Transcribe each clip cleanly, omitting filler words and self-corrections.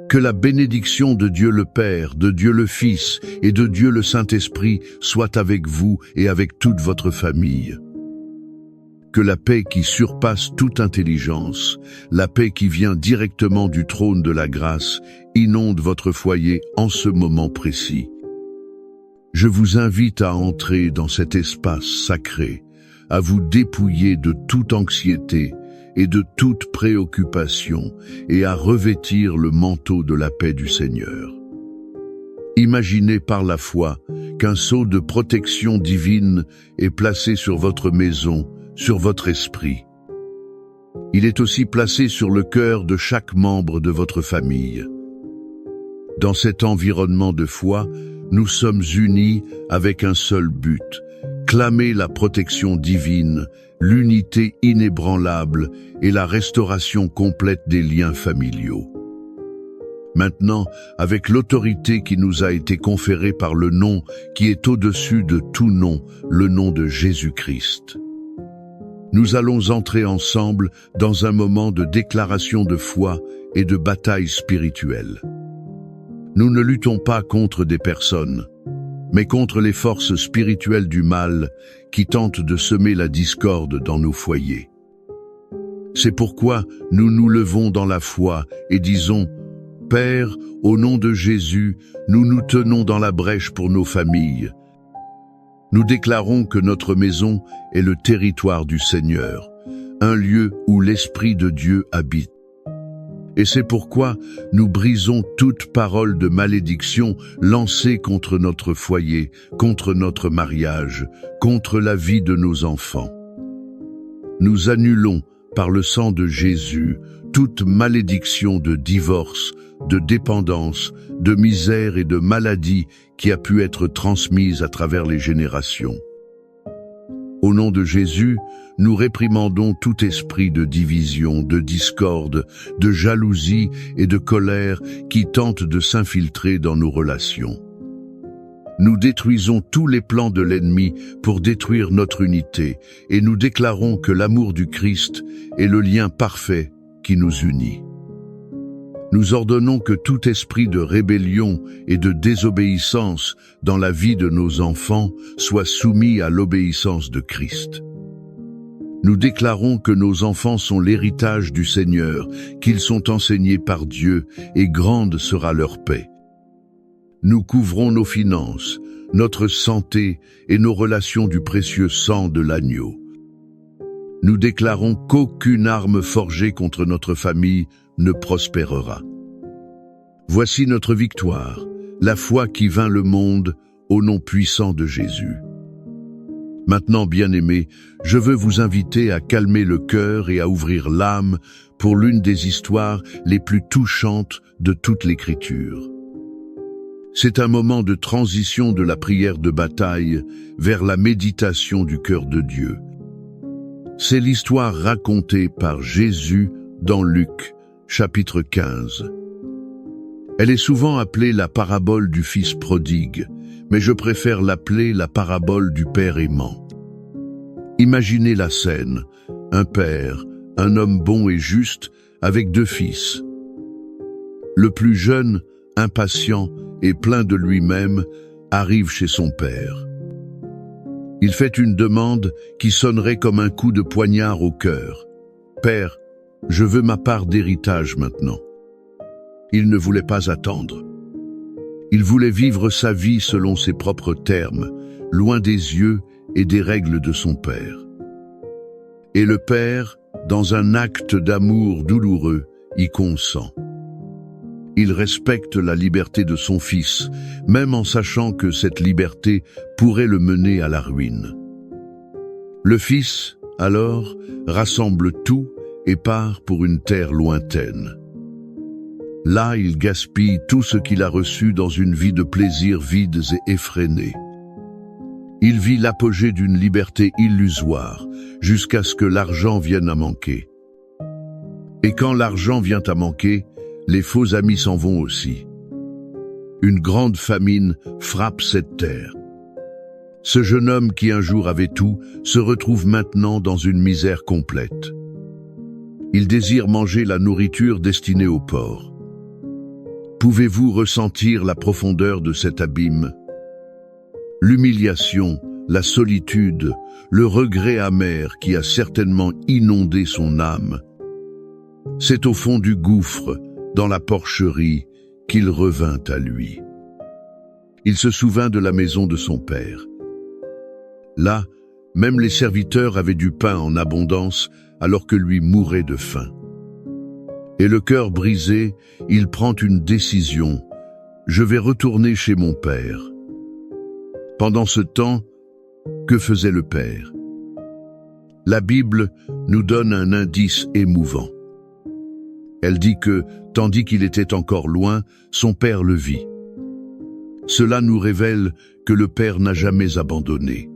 Que la bénédiction de Dieu le Père, de Dieu le Fils et de Dieu le Saint-Esprit soit avec vous et avec toute votre famille. Que la paix qui surpasse toute intelligence, la paix qui vient directement du trône de la grâce, inonde votre foyer en ce moment précis. Je vous invite à entrer dans cet espace sacré, à vous dépouiller de toute anxiété et de toute préoccupation et à revêtir le manteau de la paix du Seigneur. Imaginez par la foi qu'un sceau de protection divine est placé sur votre maison, sur votre esprit. Il est aussi placé sur le cœur de chaque membre de votre famille. Dans cet environnement de foi, nous sommes unis avec un seul but, clamer la protection divine, l'unité inébranlable et la restauration complète des liens familiaux. Maintenant, avec l'autorité qui nous a été conférée par le nom qui est au-dessus de tout nom, le nom de Jésus-Christ, nous allons entrer ensemble dans un moment de déclaration de foi et de bataille spirituelle. Nous ne luttons pas contre des personnes, mais contre les forces spirituelles du mal qui tentent de semer la discorde dans nos foyers. C'est pourquoi nous nous levons dans la foi et disons « Père, au nom de Jésus, nous nous tenons dans la brèche pour nos familles. Nous déclarons que notre maison est le territoire du Seigneur, un lieu où l'Esprit de Dieu habite. Et c'est pourquoi nous brisons toute parole de malédiction lancée contre notre foyer, contre notre mariage, contre la vie de nos enfants. Nous annulons, par le sang de Jésus, toute malédiction de divorce, de dépendance, de misère et de maladie qui a pu être transmise à travers les générations. Au nom de Jésus, nous réprimandons tout esprit de division, de discorde, de jalousie et de colère qui tente de s'infiltrer dans nos relations. Nous détruisons tous les plans de l'ennemi pour détruire notre unité et nous déclarons que l'amour du Christ est le lien parfait qui nous unit. Nous ordonnons que tout esprit de rébellion et de désobéissance dans la vie de nos enfants soit soumis à l'obéissance de Christ. Nous déclarons que nos enfants sont l'héritage du Seigneur, qu'ils sont enseignés par Dieu et grande sera leur paix. Nous couvrons nos finances, notre santé et nos relations du précieux sang de l'agneau. Nous déclarons qu'aucune arme forgée contre notre famille ne prospérera. Voici notre victoire, la foi qui vainc le monde au nom puissant de Jésus. Maintenant, bien-aimés, je veux vous inviter à calmer le cœur et à ouvrir l'âme pour l'une des histoires les plus touchantes de toute l'Écriture. C'est un moment de transition de la prière de bataille vers la méditation du cœur de Dieu. C'est l'histoire racontée par Jésus dans Luc, chapitre 15. Elle est souvent appelée la parabole du fils prodigue, mais je préfère l'appeler la parabole du père aimant. Imaginez la scène, un père, un homme bon et juste, avec deux fils. Le plus jeune, impatient et plein de lui-même, arrive chez son père. Il fait une demande qui sonnerait comme un coup de poignard au cœur. « Père, je veux ma part d'héritage maintenant. » Il ne voulait pas attendre. Il voulait vivre sa vie selon ses propres termes, loin des yeux et des règles de son père. Et le père, dans un acte d'amour douloureux, y consent. Il respecte la liberté de son fils, même en sachant que cette liberté pourrait le mener à la ruine. Le fils, alors, rassemble tout et part pour une terre lointaine. Là, il gaspille tout ce qu'il a reçu dans une vie de plaisirs vides et effrénés. Il vit l'apogée d'une liberté illusoire, jusqu'à ce que l'argent vienne à manquer. Et quand l'argent vient à manquer, les faux amis s'en vont aussi. Une grande famine frappe cette terre. Ce jeune homme qui un jour avait tout se retrouve maintenant dans une misère complète. Il désire manger la nourriture destinée aux porcs. Pouvez-vous ressentir la profondeur de cet abîme? L'humiliation, la solitude, le regret amer qui a certainement inondé son âme. C'est au fond du gouffre, dans la porcherie, qu'il revint à lui. Il se souvint de la maison de son père. Là, même les serviteurs avaient du pain en abondance, alors que lui mourait de faim. Et le cœur brisé, il prend une décision. Je vais retourner chez mon père. Pendant ce temps, que faisait le père? La Bible nous donne un indice émouvant. Elle dit que, tandis qu'il était encore loin, son père le vit. Cela nous révèle que le père n'a jamais abandonné.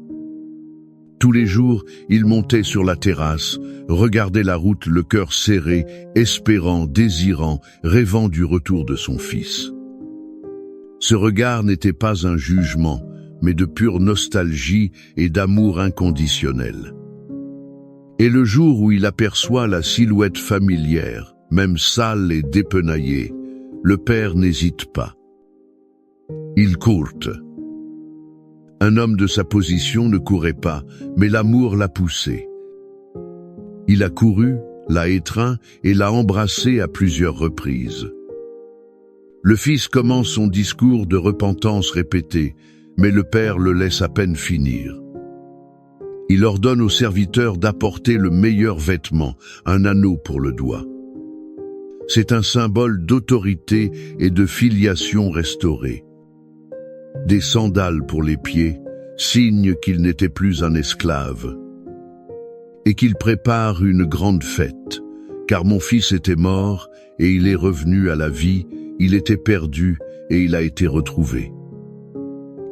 Tous les jours, il montait sur la terrasse, regardait la route le cœur serré, espérant, désirant, rêvant du retour de son fils. Ce regard n'était pas un jugement, mais de pure nostalgie et d'amour inconditionnel. Et le jour où il aperçoit la silhouette familière, même sale et dépenaillée, le père n'hésite pas. Il court. Un homme de sa position ne courait pas, mais l'amour l'a poussé. Il a couru, l'a étreint et l'a embrassé à plusieurs reprises. Le fils commence son discours de repentance répété, mais le père le laisse à peine finir. Il ordonne aux serviteurs d'apporter le meilleur vêtement, un anneau pour le doigt. C'est un symbole d'autorité et de filiation restaurée. Des sandales pour les pieds, signe qu'il n'était plus un esclave. Et qu'il prépare une grande fête, car mon fils était mort et il est revenu à la vie, il était perdu et il a été retrouvé.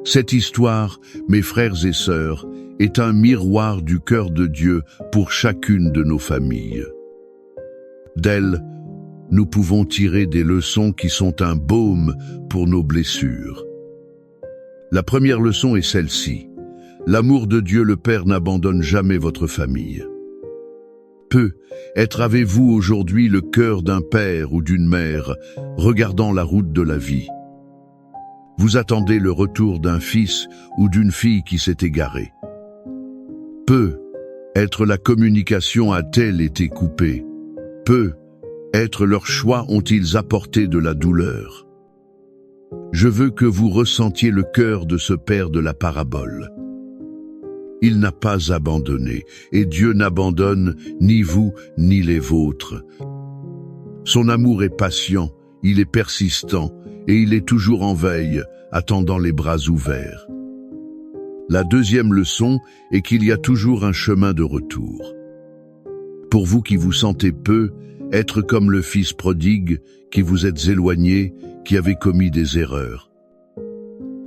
Cette histoire, mes frères et sœurs, est un miroir du cœur de Dieu pour chacune de nos familles. D'elle, nous pouvons tirer des leçons qui sont un baume pour nos blessures. La première leçon est celle-ci. L'amour de Dieu le Père n'abandonne jamais votre famille. Avez-vous aujourd'hui le cœur d'un père ou d'une mère, regardant la route de la vie? Vous attendez le retour d'un fils ou d'une fille qui s'est égaré. La communication a-t-elle été coupée? Leurs choix ont-ils apporté de la douleur? Je veux que vous ressentiez le cœur de ce père de la parabole. Il n'a pas abandonné, et Dieu n'abandonne ni vous ni les vôtres. Son amour est patient, il est persistant, et il est toujours en veille, attendant les bras ouverts. La deuxième leçon est qu'il y a toujours un chemin de retour. Pour vous qui vous sentez peu, être comme le fils prodigue, qui vous êtes éloigné, qui avez commis des erreurs.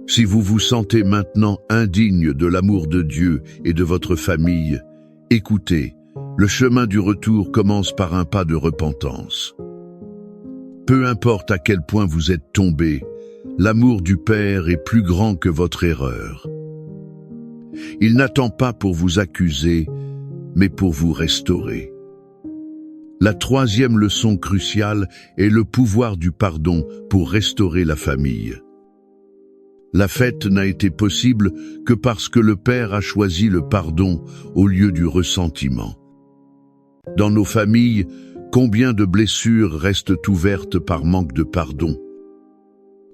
Si vous vous sentez maintenant indigne de l'amour de Dieu et de votre famille, écoutez, le chemin du retour commence par un pas de repentance. Peu importe à quel point vous êtes tombé, l'amour du Père est plus grand que votre erreur. Il n'attend pas pour vous accuser, mais pour vous restaurer. La troisième leçon cruciale est le pouvoir du pardon pour restaurer la famille. La fête n'a été possible que parce que le Père a choisi le pardon au lieu du ressentiment. Dans nos familles, combien de blessures restent ouvertes par manque de pardon?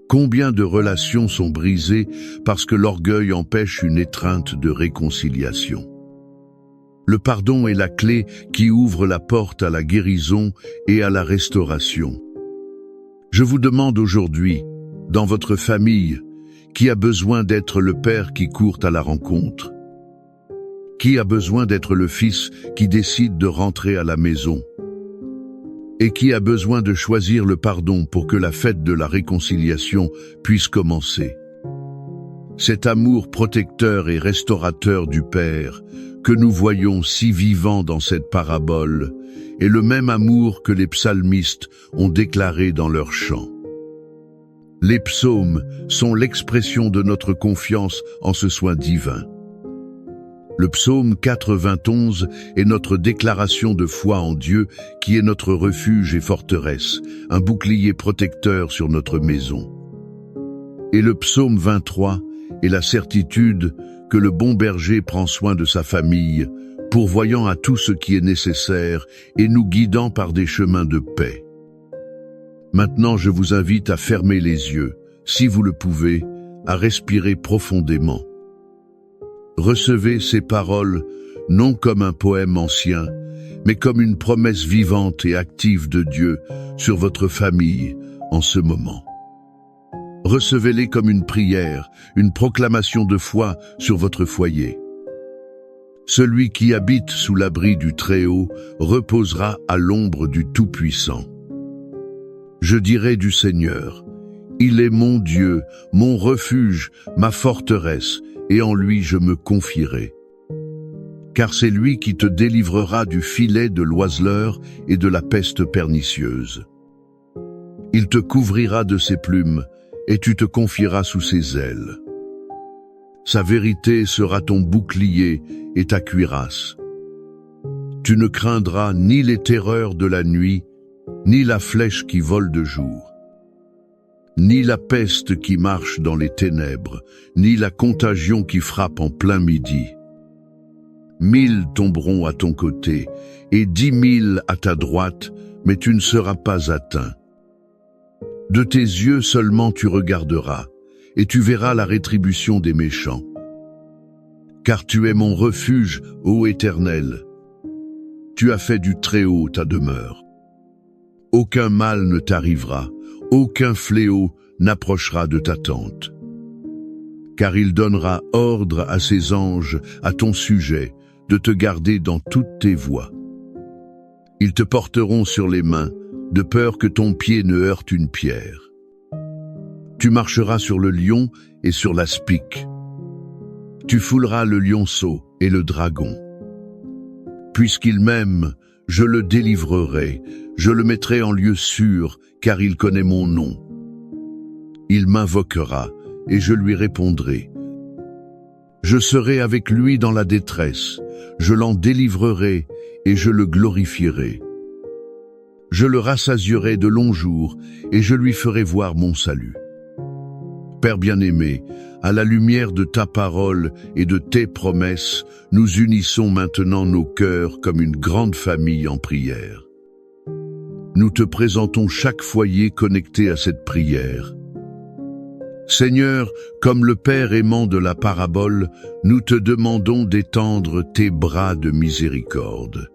Combien de relations sont brisées parce que l'orgueil empêche une étreinte de réconciliation? Le pardon est la clé qui ouvre la porte à la guérison et à la restauration. Je vous demande aujourd'hui, dans votre famille, qui a besoin d'être le père qui court à la rencontre? Qui a besoin d'être le fils qui décide de rentrer à la maison? Et qui a besoin de choisir le pardon pour que la fête de la réconciliation puisse commencer? Cet amour protecteur et restaurateur du Père, que nous voyons si vivant dans cette parabole, est le même amour que les psalmistes ont déclaré dans leurs chants. Les psaumes sont l'expression de notre confiance en ce soin divin. Le psaume 91 est notre déclaration de foi en Dieu qui est notre refuge et forteresse, un bouclier protecteur sur notre maison. Et le psaume 23 est la certitude que le bon berger prend soin de sa famille, pourvoyant à tout ce qui est nécessaire et nous guidant par des chemins de paix. Maintenant, je vous invite à fermer les yeux, si vous le pouvez, à respirer profondément. Recevez ces paroles non comme un poème ancien, mais comme une promesse vivante et active de Dieu sur votre famille en ce moment. Recevez-les comme une prière, une proclamation de foi sur votre foyer. Celui qui habite sous l'abri du Très-Haut reposera à l'ombre du Tout-Puissant. Je dirai du Seigneur, il est mon Dieu, mon refuge, ma forteresse, et en lui je me confierai. Car c'est lui qui te délivrera du filet de l'oiseleur et de la peste pernicieuse. Il te couvrira de ses plumes, et tu te confieras sous ses ailes. Sa vérité sera ton bouclier et ta cuirasse. Tu ne craindras ni les terreurs de la nuit, ni la flèche qui vole de jour, ni la peste qui marche dans les ténèbres, ni la contagion qui frappe en plein midi. 1000 tomberont à ton côté, et 10 000 à ta droite, mais tu ne seras pas atteint. De tes yeux seulement tu regarderas, et tu verras la rétribution des méchants. Car tu es mon refuge, ô Éternel. Tu as fait du Très-Haut ta demeure. Aucun mal ne t'arrivera, aucun fléau n'approchera de ta tente. Car il donnera ordre à ses anges à ton sujet de te garder dans toutes tes voies. Ils te porteront sur les mains, de peur que ton pied ne heurte une pierre. Tu marcheras sur le lion et sur l'aspic. Tu fouleras le lionceau et le dragon. Puisqu'il m'aime, je le délivrerai, je le mettrai en lieu sûr, car il connaît mon nom. Il m'invoquera, et je lui répondrai. Je serai avec lui dans la détresse, je l'en délivrerai, et je le glorifierai. Je le rassasierai de longs jours, et je lui ferai voir mon salut. Père bien-aimé, à la lumière de ta parole et de tes promesses, nous unissons maintenant nos cœurs comme une grande famille en prière. Nous te présentons chaque foyer connecté à cette prière. Seigneur, comme le Père aimant de la parabole, nous te demandons d'étendre tes bras de miséricorde.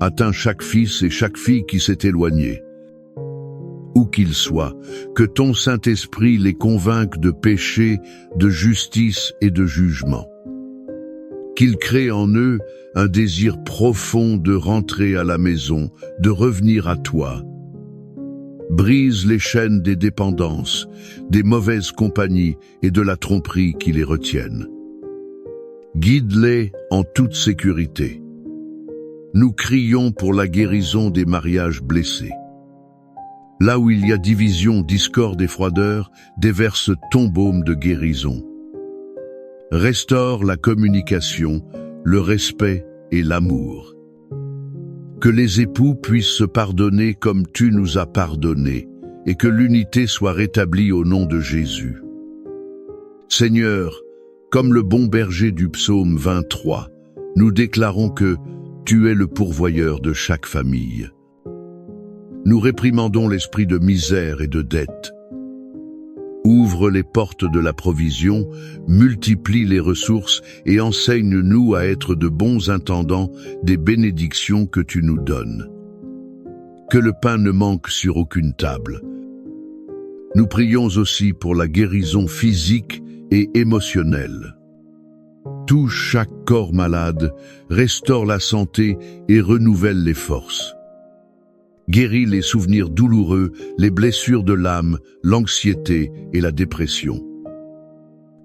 Atteins chaque fils et chaque fille qui s'est éloigné. Où qu'ils soient, que ton Saint-Esprit les convainque de péché, de justice et de jugement. Qu'il crée en eux un désir profond de rentrer à la maison, de revenir à toi. Brise les chaînes des dépendances, des mauvaises compagnies et de la tromperie qui les retiennent. Guide-les en toute sécurité. Nous crions pour la guérison des mariages blessés. Là où il y a division, discorde et froideur, déverse ton baume de guérison. Restaure la communication, le respect et l'amour. Que les époux puissent se pardonner comme tu nous as pardonné, et que l'unité soit rétablie au nom de Jésus. Seigneur, comme le bon berger du psaume 23, nous déclarons que tu es le pourvoyeur de chaque famille. Nous réprimandons l'esprit de misère et de dette. Ouvre les portes de la provision, multiplie les ressources et enseigne-nous à être de bons intendants des bénédictions que tu nous donnes. Que le pain ne manque sur aucune table. Nous prions aussi pour la guérison physique et émotionnelle. Touche chaque corps malade, restaure la santé et renouvelle les forces. Guéris les souvenirs douloureux, les blessures de l'âme, l'anxiété et la dépression.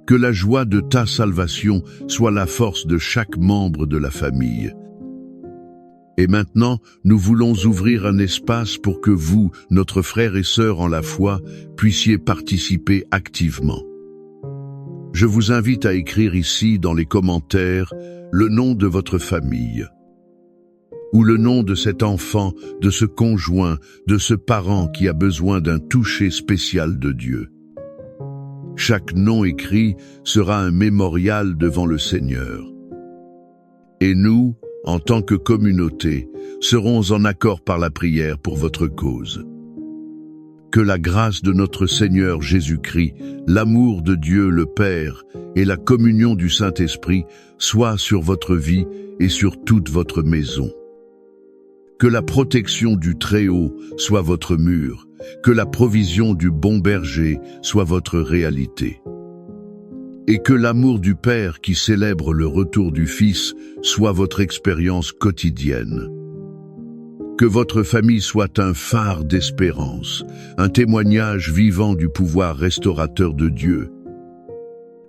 Que la joie de ta salvation soit la force de chaque membre de la famille. Et maintenant, nous voulons ouvrir un espace pour que vous, notre frères et sœurs en la foi, puissiez participer activement. Je vous invite à écrire ici dans les commentaires le nom de votre famille ou le nom de cet enfant, de ce conjoint, de ce parent qui a besoin d'un toucher spécial de Dieu. Chaque nom écrit sera un mémorial devant le Seigneur. Et nous, en tant que communauté, serons en accord par la prière pour votre cause. Que la grâce de notre Seigneur Jésus-Christ, l'amour de Dieu le Père et la communion du Saint-Esprit soient sur votre vie et sur toute votre maison. Que la protection du Très-Haut soit votre mur, que la provision du bon berger soit votre réalité. Et que l'amour du Père qui célèbre le retour du Fils soit votre expérience quotidienne. Que votre famille soit un phare d'espérance, un témoignage vivant du pouvoir restaurateur de Dieu.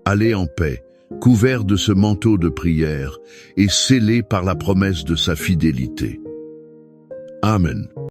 Allez en paix, couverts de ce manteau de prière et scellés par la promesse de sa fidélité. Amen.